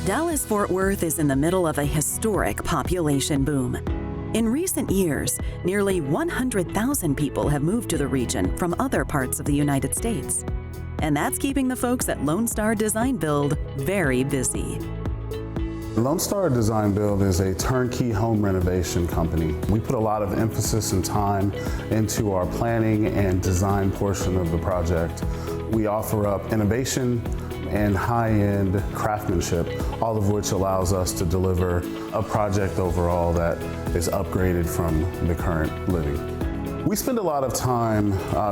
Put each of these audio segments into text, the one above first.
Dallas-Fort Worth is in the middle of a historic population boom. In recent years, nearly 100,000 people have moved to the region from other parts of the United States. And that's keeping the folks at Lonestar Design Build very busy. Lonestar Design Build is a turnkey home renovation company. We put a lot of emphasis and time into our planning and design portion of the project. We offer up innovation and high-end craftsmanship, all of which allows us to deliver a project overall that is upgraded from the current living. We spend a lot of time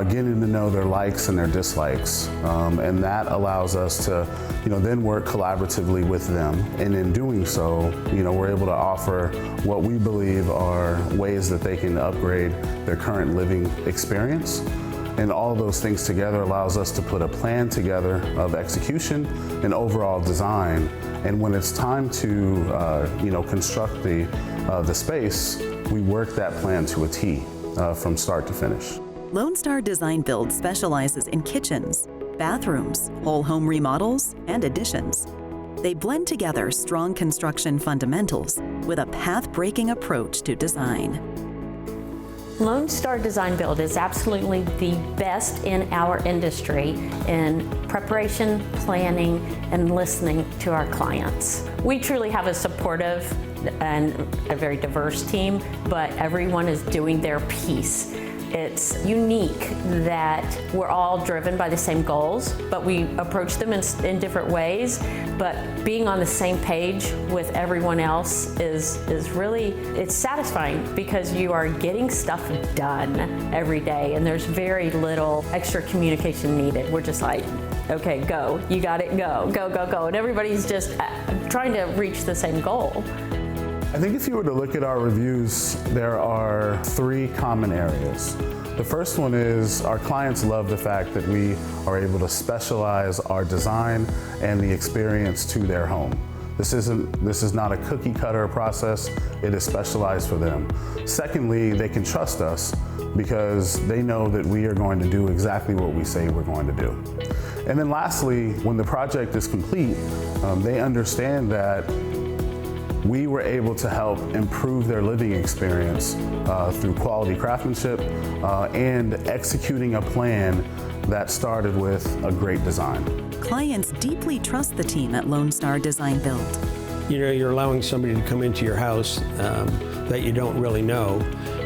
getting to know their likes and their dislikes, and that allows us to, then work collaboratively with them. And in doing so, we're able to offer what we believe are ways that they can upgrade their current living experience. And all those things together allows us to put a plan together of execution and overall design. And when it's time to, construct the space, we work that plan to a T from start to finish. Lonestar Design Build specializes in kitchens, bathrooms, whole home remodels, and additions. They blend together strong construction fundamentals with a path-breaking approach to design. Lonestar Design Build is absolutely the best in our industry in preparation, planning, and listening to our clients. We truly have a supportive and a very diverse team, but everyone is doing their piece. It's unique that we're all driven by the same goals, but we approach them in different ways. But being on the same page with everyone else is really, it's satisfying because you are getting stuff done every day and there's very little extra communication needed. We're just like, okay, go, you got it, go, go, go, go. And everybody's just trying to reach the same goal. I think if you were to look at our reviews, there are 3 common areas. The first one is our clients love the fact that we are able to specialize our design and the experience to their home. This is not a cookie cutter process, it is specialized for them. Secondly, they can trust us because they know that we are going to do exactly what we say we're going to do. And then lastly, when the project is complete, they understand that we were able to help improve their living experience through quality craftsmanship and executing a plan that started with a great design. Clients deeply trust the team at Lonestar Design Build. You're allowing somebody to come into your house that you don't really know,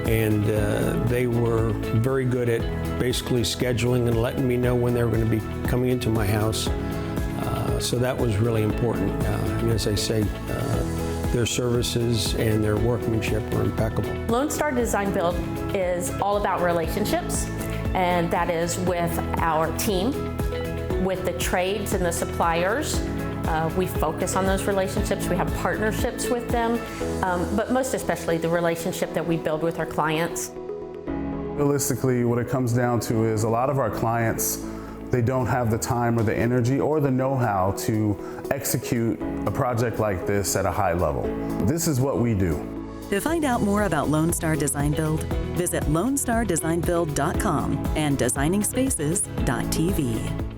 and they were very good at basically scheduling and letting me know when they were going to be coming into my house. So that was really important. And as I say, their services and their workmanship were impeccable. Lonestar Design Build is all about relationships, and that is with our team, with the trades and the suppliers. We focus on those relationships. We have partnerships with them, but most especially the relationship that we build with our clients. Realistically, what it comes down to is a lot of our clients, they don't have the time or the energy or the know-how to execute a project like this at a high level. This is what we do. To find out more about Lonestar Design Build, visit lonestar designbuild.com and designingspaces.tv.